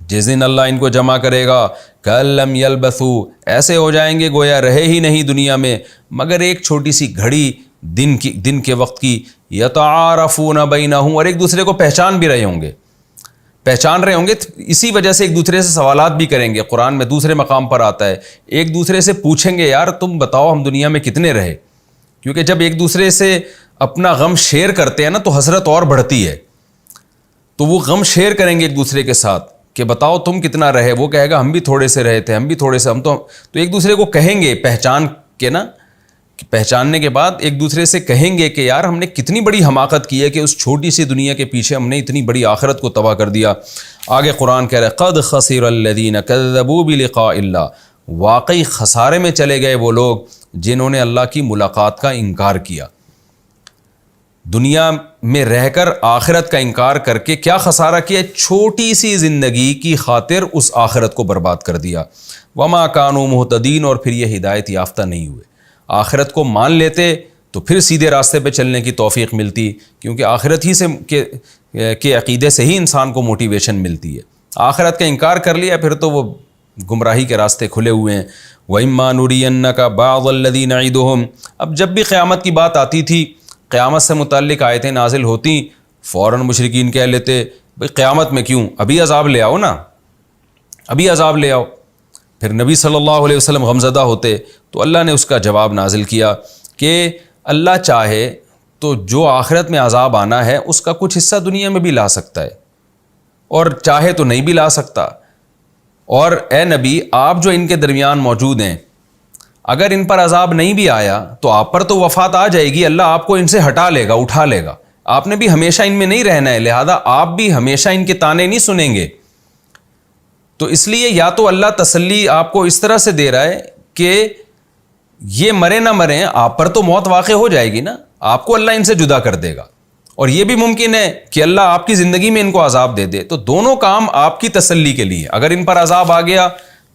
جس دن اللہ ان کو جمع کرے گا، كَأَن لَّمْ يَلْبَثُوا، ایسے ہو جائیں گے گویا رہے ہی نہیں دنیا میں مگر ایک چھوٹی سی گھڑی دن کے وقت کی، يَتَعَارَفُونَ بَيْنَهُمْ، اور ایک دوسرے کو پہچان بھی رہے ہوں گے، اسی وجہ سے ایک دوسرے سے سوالات بھی کریں گے۔ قرآن میں دوسرے مقام پر آتا ہے ایک دوسرے سے پوچھیں گے یار تم بتاؤ ہم دنیا میں کتنے رہے، کیونکہ جب ایک دوسرے سے اپنا غم شیئر کرتے ہیں نا تو حسرت اور بڑھتی ہے، تو وہ غم شیئر کریں گے ایک دوسرے کے ساتھ کہ بتاؤ تم کتنا رہے، وہ کہے گا ہم بھی تھوڑے سے رہے تھے، ہم بھی تھوڑے سے، تو ایک دوسرے کو کہیں گے پہچان کے نا، پہچاننے کے بعد ایک دوسرے سے کہیں گے کہ یار ہم نے کتنی بڑی حماقت کی ہے کہ اس چھوٹی سی دنیا کے پیچھے ہم نے اتنی بڑی آخرت کو تباہ کر دیا۔ آگے قرآن کہہ رہا ہے قد خسر الذین کذبوا بلقاء اللہ، واقعی خسارے میں چلے گئے وہ لوگ جنہوں نے اللہ کی ملاقات کا انکار کیا۔ دنیا میں رہ کر آخرت کا انکار کر کے کیا خسارہ کیا؟ چھوٹی سی زندگی کی خاطر اس آخرت کو برباد کر دیا۔ وما کانوا مہتدین، اور پھر یہ ہدایت یافتہ نہیں ہوئے۔ آخرت کو مان لیتے تو پھر سیدھے راستے پہ چلنے کی توفیق ملتی، کیونکہ آخرت ہی سے کے عقیدے سے ہی انسان کو موٹیویشن ملتی ہے۔ آخرت کا انکار کر لیا پھر تو وہ گمراہی کے راستے کھلے ہوئے ہیں۔ وَإِمَّا نُرِيَنَّكَ بَعْضَ الَّذِي نَعِدُهُمْ، اب جب بھی قیامت کی بات آتی تھی، قیامت سے متعلق آیتیں نازل ہوتی، فوراً مشرکین کہہ لیتے بھئی قیامت میں کیوں، ابھی عذاب لے آؤ نا، ابھی عذاب لے آؤ۔ پھر نبی صلی اللہ علیہ وسلم غمزدہ ہوتے تو اللہ نے اس کا جواب نازل کیا کہ اللہ چاہے تو جو آخرت میں عذاب آنا ہے اس کا کچھ حصہ دنیا میں بھی لا سکتا ہے، اور چاہے تو نہیں بھی لا سکتا۔ اور اے نبی آپ جو ان کے درمیان موجود ہیں، اگر ان پر عذاب نہیں بھی آیا تو آپ پر تو وفات آ جائے گی، اللہ آپ کو ان سے ہٹا لے گا، اٹھا لے گا، آپ نے بھی ہمیشہ ان میں نہیں رہنا ہے، لہذا آپ بھی ہمیشہ ان کے طعنے نہیں سنیں گے۔ تو اس لیے یا تو اللہ تسلی آپ کو اس طرح سے دے رہا ہے کہ یہ مرے نہ مریں، آپ پر تو موت واقع ہو جائے گی نا، آپ کو اللہ ان سے جدا کر دے گا، اور یہ بھی ممکن ہے کہ اللہ آپ کی زندگی میں ان کو عذاب دے دے، تو دونوں کام آپ کی تسلی کے لیے، اگر ان پر عذاب آ گیا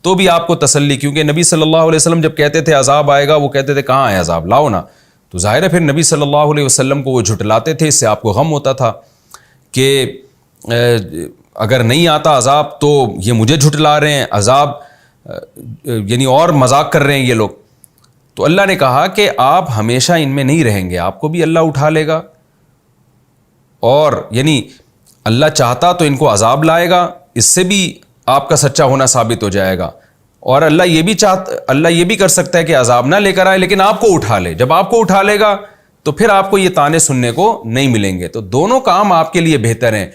تو بھی آپ کو تسلی، کیونکہ نبی صلی اللہ علیہ وسلم جب کہتے تھے عذاب آئے گا وہ کہتے تھے کہاں ہے عذاب، لاؤ نا، تو ظاہر ہے پھر نبی صلی اللہ علیہ وسلم کو وہ جھٹلاتے تھے، اس سے آپ کو غم ہوتا تھا کہ اگر نہیں آتا عذاب تو یہ مجھے جھٹلا رہے ہیں، عذاب یعنی اور مذاق کر رہے ہیں یہ لوگ۔ تو اللہ نے کہا کہ آپ ہمیشہ ان میں نہیں رہیں گے، آپ کو بھی اللہ اٹھا لے گا، اور یعنی اللہ چاہتا تو ان کو عذاب لائے گا، اس سے بھی آپ کا سچا ہونا ثابت ہو جائے گا، اور اللہ یہ بھی کر سکتا ہے کہ عذاب نہ لے کر آئے لیکن آپ کو اٹھا لے، جب آپ کو اٹھا لے گا تو پھر آپ کو یہ طعنے سننے کو نہیں ملیں گے، تو دونوں کام آپ کے لیے بہتر ہیں۔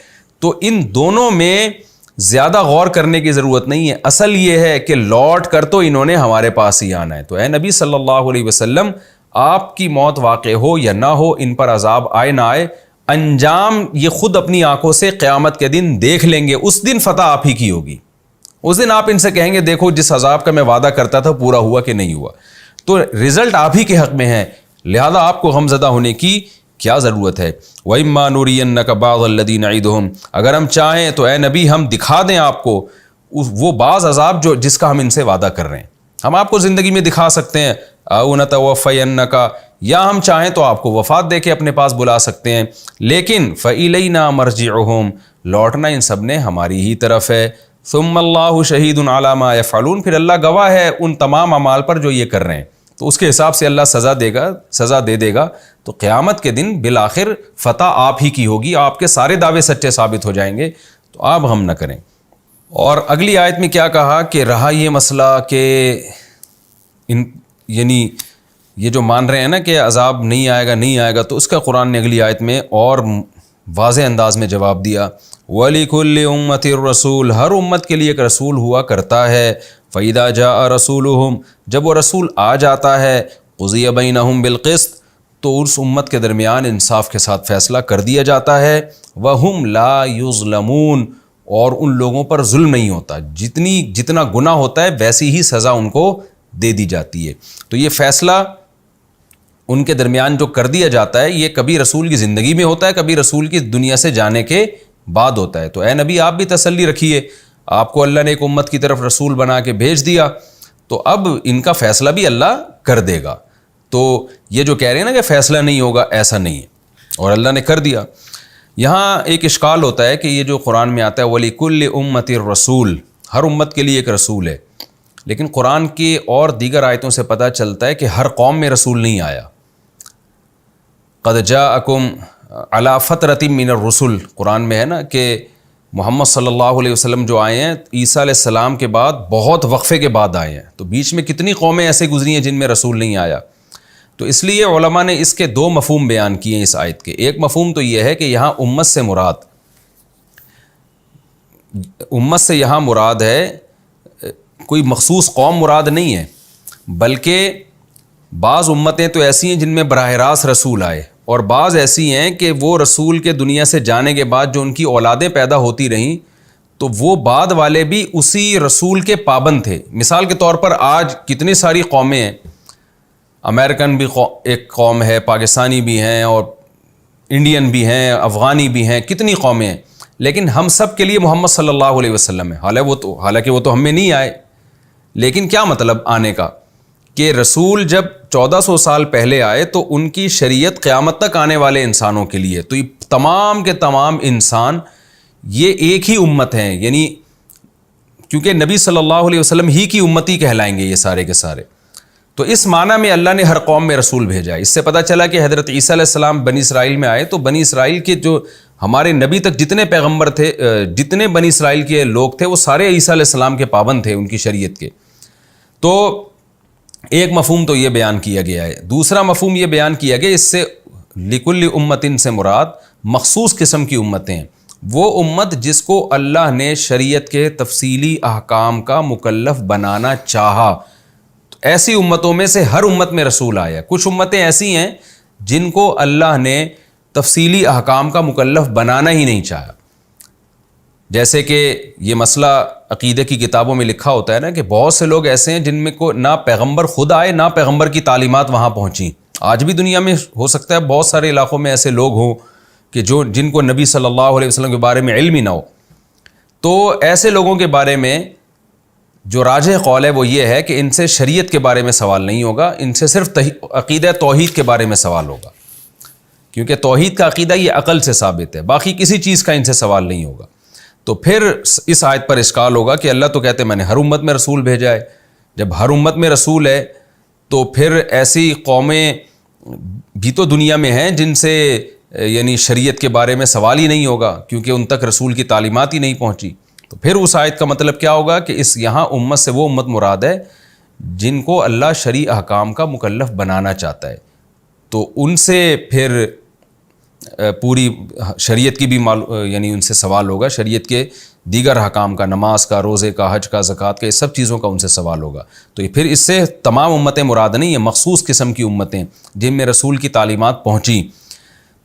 تو ان دونوں میں زیادہ غور کرنے کی ضرورت نہیں ہے، اصل یہ ہے کہ لوٹ کر تو انہوں نے ہمارے پاس ہی آنا ہے۔ تو اے نبی صلی اللہ علیہ وسلم آپ کی موت واقع ہو یا نہ ہو، ان پر عذاب آئے نہ آئے، انجام یہ خود اپنی آنکھوں سے قیامت کے دن دیکھ لیں گے، اس دن فتح آپ ہی کی ہوگی، اس دن آپ ان سے کہیں گے دیکھو جس عذاب کا میں وعدہ کرتا تھا پورا ہوا کہ نہیں ہوا، تو رزلٹ آپ ہی کے حق میں ہے، لہذا آپ کو غمزدہ ہونے کی کیا ضرورت ہے۔ وَإِمَّا نُرِيَنَّكَ بَعْضَ الَّذِي نَعِدُهُمْ، اگر ہم چاہیں تو اے نبی ہم دکھا دیں آپ کو وہ بعض عذاب جس کا ہم ان سے وعدہ کر رہے ہیں، ہم آپ کو زندگی میں دکھا سکتے ہیں، أَوْ نَتَوَفَّيَنَّكَ، یا ہم چاہیں تو آپ کو وفات دے کے اپنے پاس بلا سکتے ہیں، لیکن فَإِلَيْنَا مَرْجِعُهُمْ، لوٹنا ان سب نے ہماری ہی طرف ہے، ثُمَّ اللَّهُ شَهِيدٌ عَلَى مَا يَفْعَلُونَ، پھر اللہ گواہ ہے ان تمام اعمال پر جو یہ کر رہے ہیں، تو اس کے حساب سے اللہ سزا دے دے گا، تو قیامت کے دن بالآخر فتح آپ ہی کی ہوگی، آپ کے سارے دعوے سچے ثابت ہو جائیں گے، تو آپ غم نہ کریں۔ اور اگلی آیت میں کیا کہا کہ رہا یہ مسئلہ کہ یعنی یہ جو مان رہے ہیں نا کہ عذاب نہیں آئے گا، تو اس کا قرآن نے اگلی آیت میں اور واضح انداز میں جواب دیا، وَلِكُلِّ أُمَّةٍ الرَّسُولُ، ہر امت کے لیے ایک رسول ہوا کرتا ہے، فَإِذَا جَاءَ رَسُولُهُمْ، جب وہ رسول آ جاتا ہے، قُضِيَ بَيْنَهُمْ بِالْقِسْطِ، تو اس امت کے درمیان انصاف کے ساتھ فیصلہ کر دیا جاتا ہے، وَهُمْ لَا يُظْلَمُونَ، اور ان لوگوں پر ظلم نہیں ہوتا، جتنا گناہ ہوتا ہے ویسی ہی سزا ان کو دے دی جاتی ہے۔ تو یہ فیصلہ ان کے درمیان جو کر دیا جاتا ہے یہ کبھی رسول کی زندگی میں ہوتا ہے، کبھی رسول کی دنیا سے جانے کے بعد ہوتا ہے۔ تو اے نبی آپ بھی تسلی رکھیے، آپ کو اللہ نے ایک امت کی طرف رسول بنا کے بھیج دیا، تو اب ان کا فیصلہ بھی اللہ کر دے گا۔ تو یہ جو کہہ رہے ہیں نا کہ فیصلہ نہیں ہوگا، ایسا نہیں ہے، اور اللہ نے کر دیا۔ یہاں ایک اشکال ہوتا ہے کہ یہ جو قرآن میں آتا ہے وَلِكُلِّ أُمَّةٍ رسول، ہر امت کے لیے ایک رسول ہے، لیکن قرآن کی اور دیگر آیتوں سے پتہ چلتا ہے کہ ہر قوم میں رسول نہیں آیا۔ قَدْ جَاءَكُمْ عَلَىٰ فَتْرَةٍ مِّنَ الرُّسُلِ، قرآن میں ہے نا کہ محمد صلی اللہ علیہ وسلم جو آئے ہیں عیسیٰ علیہ السلام کے بعد بہت وقفے کے بعد آئے ہیں، تو بیچ میں کتنی قومیں ایسے گزری ہیں جن میں رسول نہیں آیا۔ تو اس لیے علماء نے اس کے دو مفہوم بیان کیے ہیں اس آیت کے۔ ایک مفہوم تو یہ ہے کہ یہاں امت سے مراد ہے کوئی مخصوص قوم مراد نہیں ہے، بلکہ بعض امتیں تو ایسی ہیں جن میں براہ راست رسول آئے، اور بعض ایسی ہیں کہ وہ رسول کے دنیا سے جانے کے بعد جو ان کی اولادیں پیدا ہوتی رہیں تو وہ بعد والے بھی اسی رسول کے پابند تھے۔ مثال کے طور پر آج کتنی ساری قومیں ہیں، امریکن بھی ایک قوم ہے، پاکستانی بھی ہیں، اور انڈین بھی ہیں، افغانی بھی ہیں، کتنی قومیں ہیں، لیکن ہم سب کے لیے محمد صلی اللہ علیہ وسلم ہے۔ حالانکہ وہ تو ہم میں نہیں آئے، لیکن کیا مطلب آنے کا کہ رسول جب 1400 سال پہلے آئے تو ان کی شریعت قیامت تک آنے والے انسانوں کے لیے، تو یہ تمام کے تمام انسان یہ ایک ہی امت ہیں، یعنی کیونکہ نبی صلی اللہ علیہ وسلم ہی کی امتی کہلائیں گے یہ سارے کے سارے۔ تو اس معنی میں اللہ نے ہر قوم میں رسول بھیجا۔ اس سے پتہ چلا کہ حضرت عیسیٰ علیہ السلام بنی اسرائیل میں آئے تو بنی اسرائیل کے جو ہمارے نبی تک جتنے پیغمبر تھے، جتنے بنی اسرائیل کے لوگ تھے، وہ سارے عیسیٰ علیہ السلام کے پابند تھے، ان کی شریعت کے۔ تو ایک مفہوم تو یہ بیان کیا گیا ہے۔ دوسرا مفہوم یہ بیان کیا گیا، اس سے لِكُلِّ أُمَّةٍ سے مراد مخصوص قسم کی امتیں، وہ امت جس کو اللہ نے شریعت کے تفصیلی احکام کا مکلف بنانا چاہا۔ ایسی امتوں میں سے ہر امت میں رسول آیا۔ کچھ امتیں ایسی ہیں جن کو اللہ نے تفصیلی احکام کا مکلف بنانا ہی نہیں چاہا، جیسے کہ یہ مسئلہ عقیدے کی کتابوں میں لکھا ہوتا ہے نا کہ بہت سے لوگ ایسے ہیں جن میں کو نہ پیغمبر خود آئے نہ پیغمبر کی تعلیمات وہاں پہنچیں۔ آج بھی دنیا میں ہو سکتا ہے بہت سارے علاقوں میں ایسے لوگ ہوں کہ جن کو نبی صلی اللہ علیہ وسلم کے بارے میں علم ہی نہ ہو۔ تو ایسے لوگوں کے بارے میں جو راجح قول ہے وہ یہ ہے کہ ان سے شریعت کے بارے میں سوال نہیں ہوگا، ان سے صرف عقیدہ توحید کے بارے میں سوال ہوگا، کیونکہ توحید کا عقیدہ یہ عقل سے ثابت ہے، باقی کسی چیز کا ان سے سوال نہیں ہوگا۔ تو پھر اس آیت پر اشکال ہوگا کہ اللہ تو کہتے ہیں میں نے ہر امت میں رسول بھیجا ہے۔ جب ہر امت میں رسول ہے تو پھر ایسی قومیں بھی تو دنیا میں ہیں جن سے یعنی شریعت کے بارے میں سوال ہی نہیں ہوگا، کیونکہ ان تک رسول کی تعلیمات ہی نہیں پہنچی۔ تو پھر اس آیت کا مطلب کیا ہوگا کہ اس یہاں امت سے وہ امت مراد ہے جن کو اللہ شرعی احکام کا مکلف بنانا چاہتا ہے، تو ان سے پھر پوری شریعت کی بھی یعنی ان سے سوال ہوگا، شریعت کے دیگر احکام کا، نماز کا، روزے کا، حج کا، زکوٰۃ کا، یہ سب چیزوں کا ان سے سوال ہوگا۔ تو پھر اس سے تمام امتیں مراد نہیں ہیں، مخصوص قسم کی امتیں جن میں رسول کی تعلیمات پہنچیں۔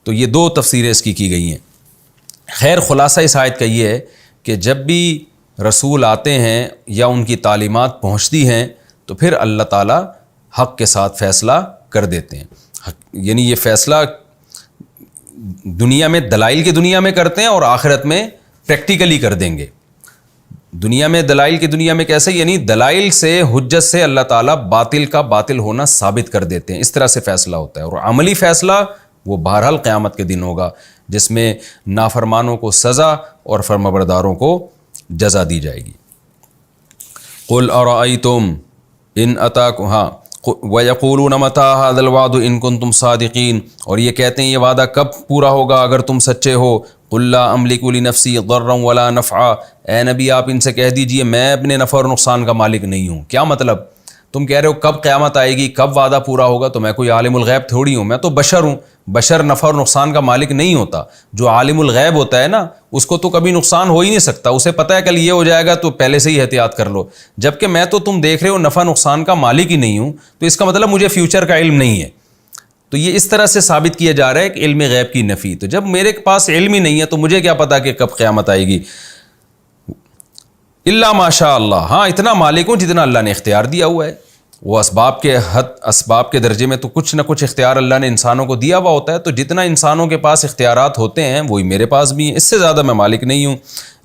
تو یہ دو تفسیریں اس کی گئی ہیں۔ خیر خلاصہ اس آیت کا یہ ہے کہ جب بھی رسول آتے ہیں یا ان کی تعلیمات پہنچتی ہیں تو پھر اللہ تعالیٰ حق کے ساتھ فیصلہ کر دیتے ہیں، یعنی یہ فیصلہ دنیا میں دلائل کی دنیا میں کرتے ہیں اور آخرت میں پریکٹیکلی کر دیں گے۔ دنیا میں دلائل کی دنیا میں کیسے، یعنی دلائل سے، حجت سے اللہ تعالیٰ باطل کا باطل ہونا ثابت کر دیتے ہیں، اس طرح سے فیصلہ ہوتا ہے۔ اور عملی فیصلہ وہ بہرحال قیامت کے دن ہوگا، جس میں نافرمانوں کو سزا اور فرمانبرداروں کو جزا دی جائے گی۔ قل ارأیتم ان اتاکم وَيَقُولُونَ مَتَىٰ هَٰذَا الْوَعْدُ إِن كُنتُمْ صَادِقِينَ، اور یہ کہتے ہیں یہ وعدہ کب پورا ہوگا اگر تم سچے ہو۔ قُل لَّا أَمْلِكُ لِنَفْسِي ضَرًّا وَلَا نَفْعًا، اے نبی آپ ان سے کہہ دیجئے میں اپنے نفع اور نقصان کا مالک نہیں ہوں۔ کیا مطلب؟ تم کہہ رہے ہو کب قیامت آئے گی، کب وعدہ پورا ہوگا، تو میں کوئی عالم الغیب تھوڑی ہوں، میں تو بشر ہوں، بشر نفع اور نقصان کا مالک نہیں ہوتا۔ جو عالم الغیب ہوتا ہے نا اس کو تو کبھی نقصان ہو ہی نہیں سکتا، اسے پتہ ہے کل یہ ہو جائے گا تو پہلے سے ہی احتیاط کر لو، جبکہ میں تو تم دیکھ رہے ہو نفع نقصان کا مالک ہی نہیں ہوں، تو اس کا مطلب مجھے فیوچر کا علم نہیں ہے۔ تو یہ اس طرح سے ثابت کیا جا رہا ہے کہ علم غیب کی نفی۔ تو جب میرے پاس علم ہی نہیں ہے تو مجھے کیا پتا کہ کب قیامت آئے گی۔ الا ماشاء اللہ، ہاں اتنا مالک ہوں جتنا اللہ نے اختیار دیا ہوا ہے۔ وہ اسباب کے درجے میں تو کچھ نہ کچھ اختیار اللہ نے انسانوں کو دیا ہوا ہوتا ہے، تو جتنا انسانوں کے پاس اختیارات ہوتے ہیں وہی میرے پاس بھی ہیں، اس سے زیادہ میں مالک نہیں ہوں۔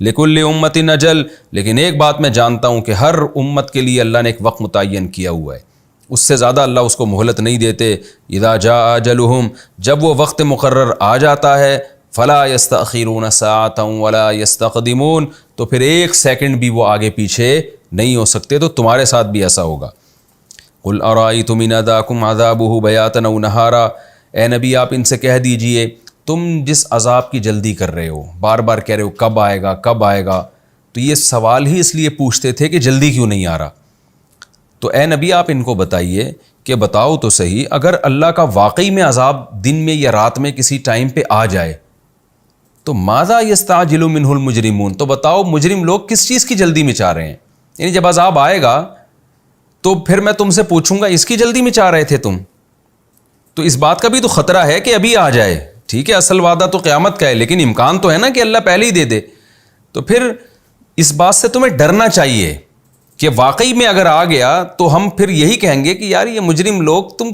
لکل امت اجل، لیکن ایک بات میں جانتا ہوں کہ ہر امت کے لیے اللہ نے ایک وقت متعین کیا ہوا ہے، اس سے زیادہ اللہ اس کو مہلت نہیں دیتے۔ اذا جاء اجلہم، جب وہ وقت مقرر آ جاتا ہے، فلا یستأخرون ساعۃ ولا یستقدمون، تو پھر ایک سیکنڈ بھی وہ آگے پیچھے نہیں ہو سکتے. تو تمہارے ساتھ بھی ایسا ہوگا. قل ارأیتم ان اتاکم عذابہ بیاتا او نہارا، اے نبی آپ ان سے کہہ دیجئے تم جس عذاب کی جلدی کر رہے ہو، بار بار کہہ رہے ہو کب آئے گا کب آئے گا، تو یہ سوال ہی اس لیے پوچھتے تھے کہ جلدی کیوں نہیں آ رہا. تو اے نبی آپ ان کو بتائیے کہ بتاؤ تو صحیح، اگر اللہ کا واقعی میں عذاب دن میں یا رات میں کسی ٹائم پہ آ جائے تو ماذا یستعجل منہ المجرمون، تو بتاؤ مجرم لوگ کس چیز کی جلدی میں چاہ رہے ہیں. یعنی جب عذاب آئے گا تو پھر میں تم سے پوچھوں گا اس کی جلدی میں چاہ رہے تھے تم، تو اس بات کا بھی تو خطرہ ہے کہ ابھی آ جائے. ٹھیک ہے اصل وعدہ تو قیامت کا ہے، لیکن امکان تو ہے نا کہ اللہ پہلے ہی دے دے. تو پھر اس بات سے تمہیں ڈرنا چاہیے کہ واقعی میں اگر آ گیا تو ہم پھر یہی کہیں گے کہ یار یہ مجرم لوگ تم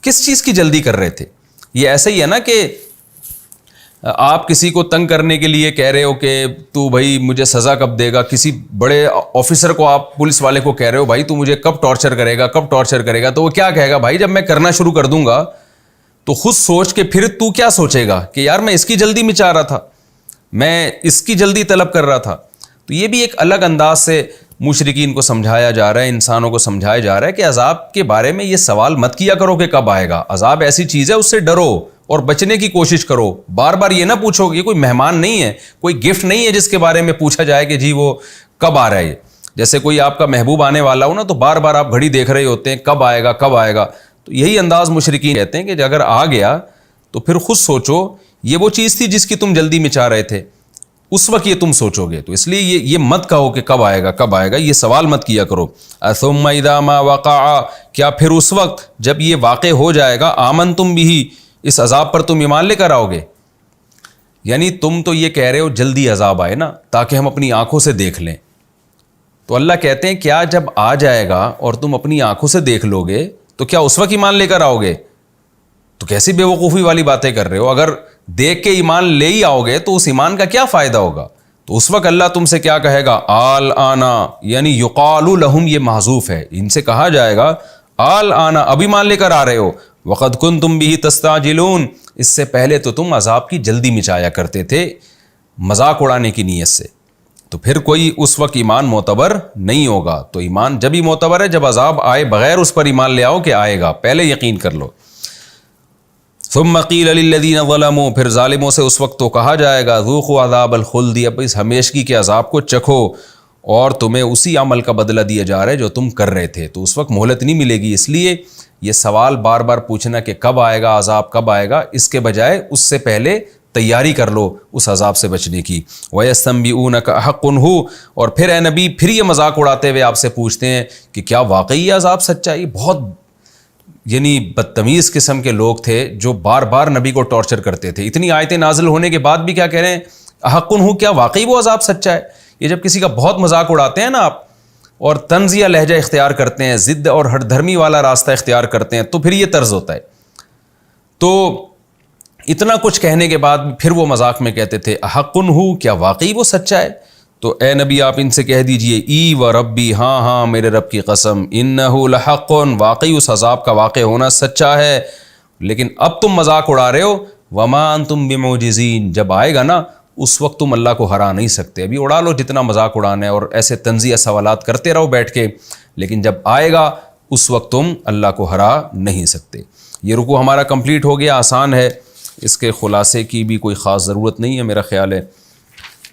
کس چیز کی جلدی کر رہے تھے. یہ ایسا ہی ہے نا کہ آپ کسی کو تنگ کرنے کے لیے کہہ رہے ہو کہ تو بھائی مجھے سزا کب دے گا، کسی بڑے آفیسر کو آپ پولیس والے کو کہہ رہے ہو بھائی تو مجھے کب ٹارچر کرے گا کب ٹارچر کرے گا، تو وہ کیا کہے گا بھائی جب میں کرنا شروع کر دوں گا تو خود سوچ کے پھر تو کیا سوچے گا کہ یار میں اس کی جلدی میں چاہ رہا تھا، میں اس کی جلدی طلب کر رہا تھا. تو یہ بھی ایک الگ انداز سے مشرکین کو سمجھایا جا رہا ہے، انسانوں کو سمجھایا جا رہا ہے کہ عذاب کے بارے میں یہ سوال مت کیا کرو کہ کب آئے گا. عذاب ایسی چیز ہے اس سے ڈرو اور بچنے کی کوشش کرو. بار بار یہ نہ پوچھو کہ یہ کوئی مہمان نہیں ہے، کوئی گفٹ نہیں ہے جس کے بارے میں پوچھا جائے کہ جی وہ کب آ رہا ہے. جیسے کوئی آپ کا محبوب آنے والا ہو نا تو بار بار آپ گھڑی دیکھ رہے ہوتے ہیں کب آئے گا کب آئے گا. تو یہی انداز مشرکین کہتے ہیں کہ اگر آ گیا تو پھر خود سوچو یہ وہ چیز تھی جس کی تم جلدی میں چاہ رہے تھے، اس وقت یہ تم سوچو گے. تو اس لیے یہ مت کہو کہ کب آئے گا کب آئے گا، یہ سوال مت کیا کرو. ثم اذا ما وقع، کیا پھر اس وقت جب یہ واقع ہو جائے گا آمنتم بھی، اس عذاب پر تم ایمان لے کر آؤ گے. یعنی تم تو یہ کہہ رہے ہو جلدی عذاب آئے نا تاکہ ہم اپنی آنکھوں سے دیکھ لیں. تو اللہ کہتے ہیں کیا جب آ جائے گا اور تم اپنی آنکھوں سے دیکھ لو گے تو کیا اس وقت ایمان لے کر آؤ گے؟ تو کیسی بے وقوفی والی باتیں کر رہے ہو. اگر دیکھ کے ایمان لے ہی آؤ گے تو اس ایمان کا کیا فائدہ ہوگا؟ تو اس وقت اللہ تم سے کیا کہے گا؟ آل آنا، یعنی یقال لہم، یہ محذوف ہے، ان سے کہا جائے گا آل آنا، اب ایمان لے کر آ رہے ہو. وقد کنتم بہ تستعجلون، اس سے پہلے تو تم عذاب کی جلدی مچایا کرتے تھے مذاق اڑانے کی نیت سے. تو پھر کوئی اس وقت ایمان معتبر نہیں ہوگا. تو ایمان جب ہی معتبر ہے جب عذاب آئے بغیر اس پر ایمان لے آؤ کہ آئے گا، پہلے یقین کر لو. ثم قیل للذین ظلموا، پھر ظالموں سے اس وقت تو کہا جائے گا ذوقوا عذاب الخلد، اب اس ہمیشگی کے عذاب کو چکھو اور تمہیں اسی عمل کا بدلہ دیا جا رہا ہے جو تم کر رہے تھے. تو اس وقت مہلت نہیں ملے گی. اس لیے یہ سوال بار بار پوچھنا کہ کب آئے گا عذاب کب آئے گا، اس کے بجائے اس سے پہلے تیاری کر لو اس عذاب سے بچنے کی. وَيَسْتَنْبِئُونَكَ أَحَقٌّ هُوَ، اور پھر اے نبی پھر یہ مذاق اڑاتے ہوئے آپ سے پوچھتے ہیں کہ کیا واقعی یہ عذاب سچا ہے. یہ بہت یعنی بدتمیز قسم کے لوگ تھے جو بار بار نبی کو ٹارچر کرتے تھے. اتنی آیتیں نازل ہونے کے بعد بھی کیا کہہ رہے ہیں؟ احق ہو، کیا واقعی وہ عذاب سچا ہے. یہ جب کسی کا بہت مذاق اڑاتے ہیں نا آپ اور طنزیہ لہجہ اختیار کرتے ہیں، ضد اور ہٹ دھرمی والا راستہ اختیار کرتے ہیں، تو پھر یہ طرز ہوتا ہے. تو اتنا کچھ کہنے کے بعد پھر وہ مذاق میں کہتے تھے احق ہو، کیا واقعی وہ سچا ہے. تو اے نبی آپ ان سے کہہ دیجئے ای و ربی، ہاں ہاں میرے رب کی قسم، انہ لحق، واقعی اس عذاب کا واقع ہونا سچا ہے. لیکن اب تم مذاق اڑا رہے ہو. وما انتم بمعجزین، جب آئے گا نا اس وقت تم اللہ کو ہرا نہیں سکتے. ابھی اڑا لو جتنا مذاق اڑانا ہے اور ایسے طنزیہ سوالات کرتے رہو بیٹھ کے، لیکن جب آئے گا اس وقت تم اللہ کو ہرا نہیں سکتے. یہ رکوع ہمارا کمپلیٹ ہو گیا، آسان ہے، اس کے خلاصے کی بھی کوئی خاص ضرورت نہیں ہے میرا خیال ہے.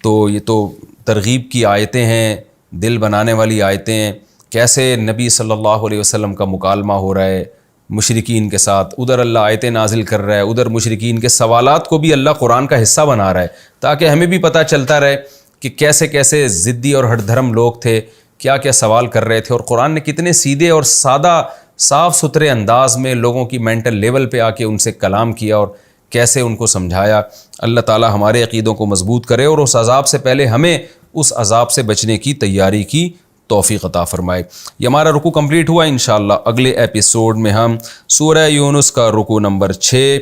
تو یہ تو ترغیب کی آیتیں ہیں، دل بنانے والی آیتیں ہیں. کیسے نبی صلی اللہ علیہ وسلم کا مکالمہ ہو رہا ہے مشرکین کے ساتھ، ادھر اللہ آیتیں نازل کر رہا ہے، ادھر مشرکین کے سوالات کو بھی اللہ قرآن کا حصہ بنا رہا ہے تاکہ ہمیں بھی پتہ چلتا رہے کہ کیسے کیسے ضدی اور ہٹ دھرم لوگ تھے، کیا کیا سوال کر رہے تھے، اور قرآن نے کتنے سیدھے اور سادہ صاف ستھرے انداز میں لوگوں کی مینٹل لیول پہ آ کے ان سے کلام کیا اور کیسے ان کو سمجھایا. اللہ تعالی ہمارے عقیدوں کو مضبوط کرے اور اس عذاب سے پہلے ہمیں اس عذاب سے بچنے کی تیاری کی توفیق عطا فرمائے. یہ ہمارا رکوع کمپلیٹ ہوا. انشاءاللہ اگلے ایپیسوڈ میں ہم سورہ یونس کا رکوع نمبر 6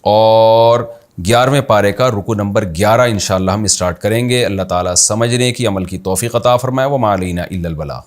اور 11ویں پارے کا رکوع نمبر 11 انشاءاللہ ہم اسٹارٹ کریں گے. اللہ تعالیٰ سمجھنے کی عمل کی توفیق عطا فرمائے. وما علینا الا البلاغ.